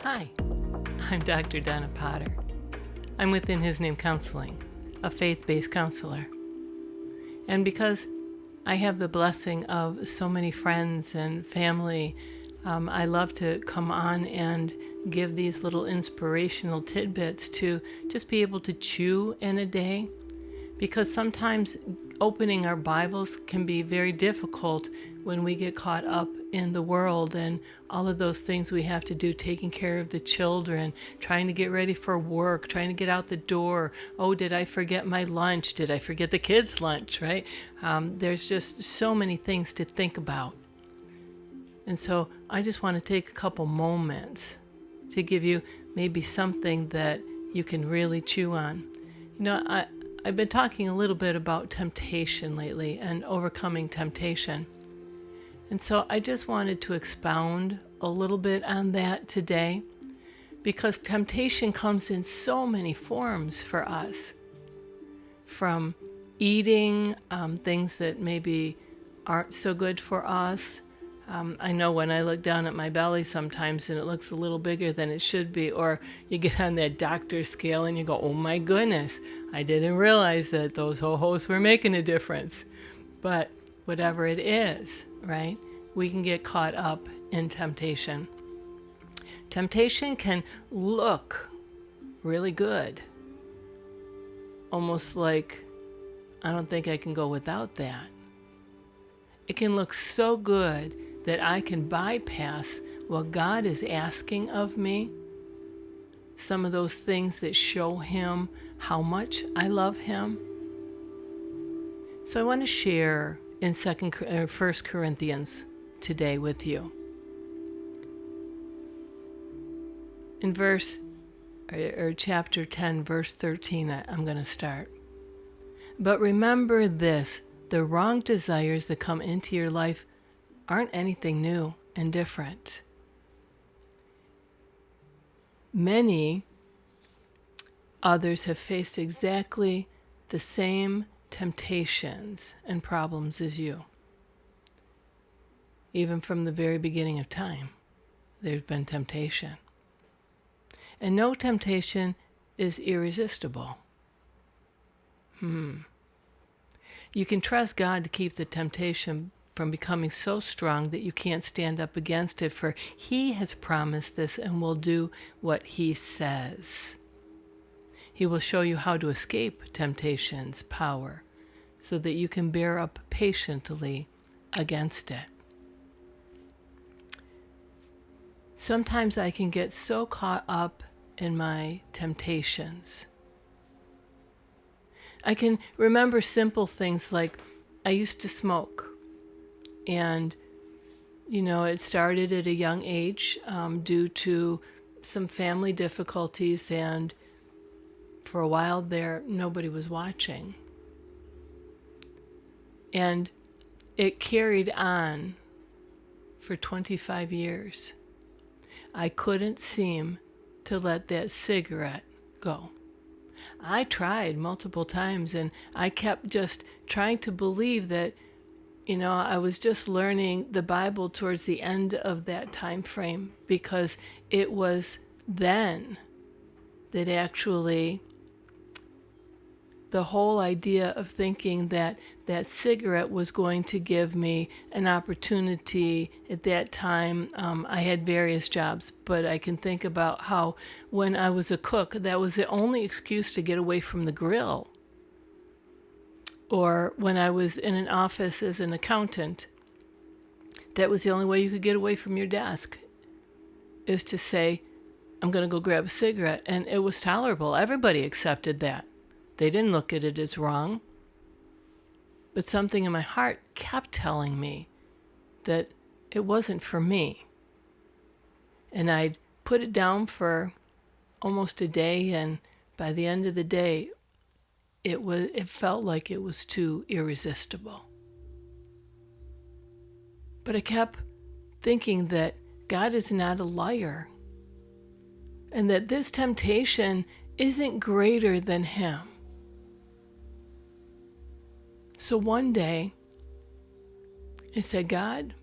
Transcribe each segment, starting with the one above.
Hi, I'm Dr. Donna Potter. I'm within His Name Counseling, a faith-based counselor. And because I have the blessing of so many friends and family, I love to come on and give these little inspirational tidbits to just be able to chew in a day. Because sometimes opening our Bibles can be very difficult when we get caught up in the world and all of those things we have to do, taking care of the children, trying to get ready for work, trying to get out the door. Oh, did I forget my lunch? Did I forget the kids' lunch, right? There's just so many things to think about. And so I just want to take a couple moments to give you maybe something that you can really chew on. I've been talking a little bit about temptation lately and overcoming temptation. And so I just wanted to expound a little bit on that today, because temptation comes in so many forms for us. From eating things that maybe aren't so good for us. I know when I look down at my belly sometimes and it looks a little bigger than it should be, or you get on that doctor scale and you go, oh my goodness, I didn't realize that those ho-hos were making a difference. But whatever it is, right, we can get caught up in temptation. Temptation can look really good. Almost like, I don't think I can go without that. It can look so good that I can bypass what God is asking of me. Some of those things that show Him how much I love Him. So I want to share in 1 Corinthians today with you. In chapter 10, verse 13, I'm going to start. But remember this, the wrong desires that come into your life aren't anything new and different. Many others have faced exactly the same temptations and problems as you. Even from the very beginning of time, there's been temptation. And no temptation is irresistible. You can trust God to keep the temptation from becoming so strong that you can't stand up against it, for He has promised this and will do what He says. He will show you how to escape temptation's power so that you can bear up patiently against it. Sometimes I can get so caught up in my temptations. I can remember simple things like I used to smoke. And, it started at a young age due to some family difficulties. And for a while there, nobody was watching. And it carried on for 25 years. I couldn't seem to let that cigarette go. I tried multiple times, and I kept just trying to believe that, I was just learning the Bible towards the end of that time frame, because it was then that actually the whole idea of thinking that that cigarette was going to give me an opportunity. At that time, I had various jobs, but I can think about how when I was a cook, that was the only excuse to get away from the grill. Or when I was in an office as an accountant, that was the only way you could get away from your desk, is to say, I'm going to go grab a cigarette. And it was tolerable. Everybody accepted that. They didn't look at it as wrong. But something in my heart kept telling me that it wasn't for me. And I'd put it down for almost a day, and by the end of the day, it felt like it was too irresistible. But I kept thinking that God is not a liar, and that this temptation isn't greater than Him. So one day, I said, God,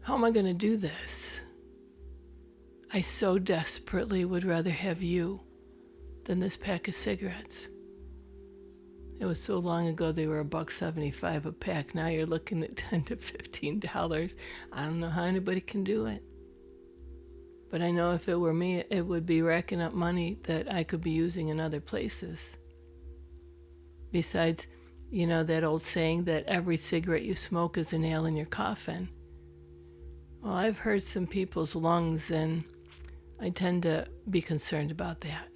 how am I going to do this? I so desperately would rather have you than this pack of cigarettes. It was so long ago they were $1.75 a pack. Now you're looking at $10 to $15. I don't know how anybody can do it. But I know if it were me, it would be racking up money that I could be using in other places. Besides, that old saying that every cigarette you smoke is a nail in your coffin. Well, I've heard some people's lungs, and I tend to be concerned about that.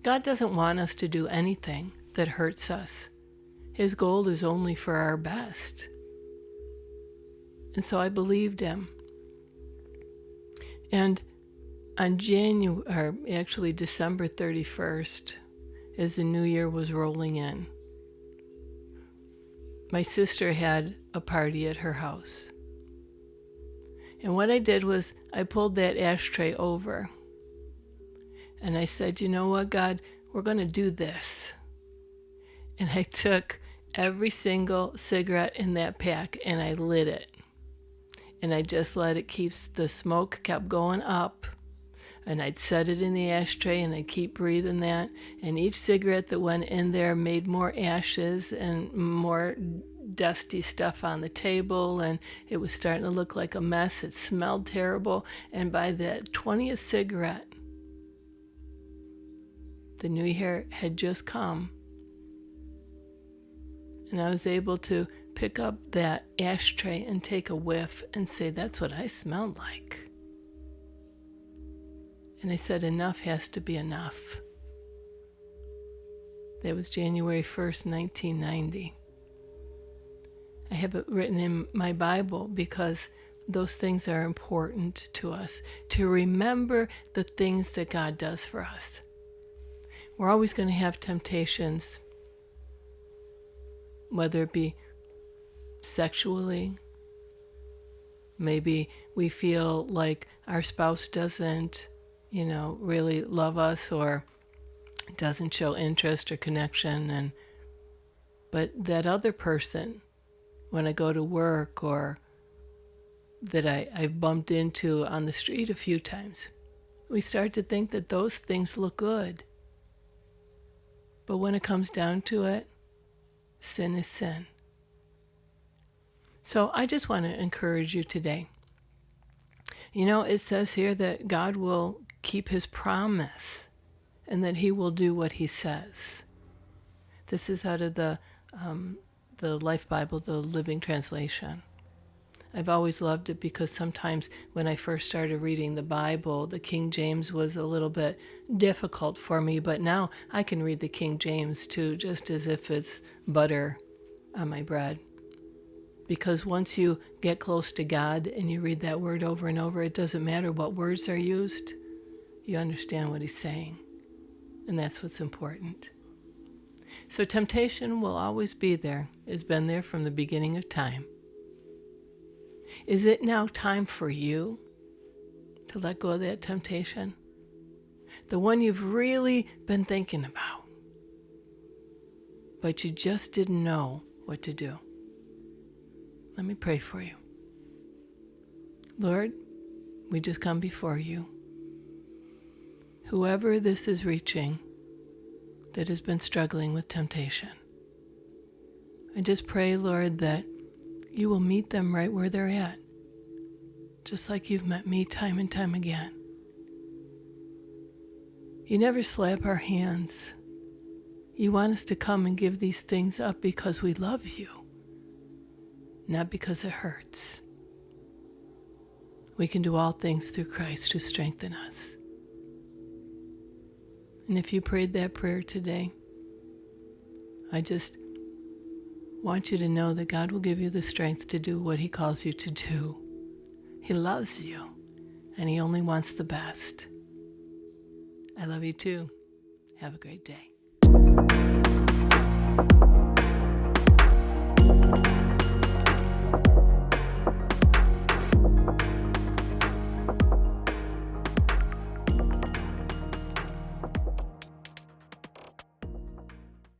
God doesn't want us to do anything that hurts us. His goal is only for our best. And so I believed him. And on December 31st, as the new year was rolling in, my sister had a party at her house. And what I did was I pulled that ashtray over. And I said, you know what, God, we're going to do this. And I took every single cigarette in that pack and I lit it. And I just let it the smoke kept going up. And I'd set it in the ashtray and I'd keep breathing that. And each cigarette that went in there made more ashes and more dusty stuff on the table. And it was starting to look like a mess. It smelled terrible. And by the 20th cigarette, the new year had just come. And I was able to pick up that ashtray and take a whiff and say, that's what I smelled like. And I said, enough has to be enough. That was January 1st, 1990. I have it written in my Bible because those things are important to us, to remember the things that God does for us. We're always going to have temptations, whether it be sexually, maybe we feel like our spouse doesn't, really love us or doesn't show interest or connection, but that other person, when I go to work or that I've bumped into on the street a few times, we start to think that those things look good. But when it comes down to it, sin is sin. So I just want to encourage you today. It says here that God will keep his promise and that he will do what he says. This is out of the Life Bible, the Living Translation. I've always loved it because sometimes when I first started reading the Bible, the King James was a little bit difficult for me, but now I can read the King James too, just as if it's butter on my bread. Because once you get close to God and you read that word over and over, it doesn't matter what words are used, you understand what he's saying. And that's what's important. So temptation will always be there. It's been there from the beginning of time. Is it now time for you to let go of that temptation? The one you've really been thinking about, but you just didn't know what to do. Let me pray for you. Lord, we just come before you. Whoever this is reaching that has been struggling with temptation, I just pray, Lord, that you will meet them right where they're at, just like you've met me time and time again. You never slap our hands. You want us to come and give these things up because we love you, not because it hurts. We can do all things through Christ who strengthens us. And if you prayed that prayer today, I just want you to know that God will give you the strength to do what he calls you to do. He loves you, and he only wants the best. I love you too. Have a great day.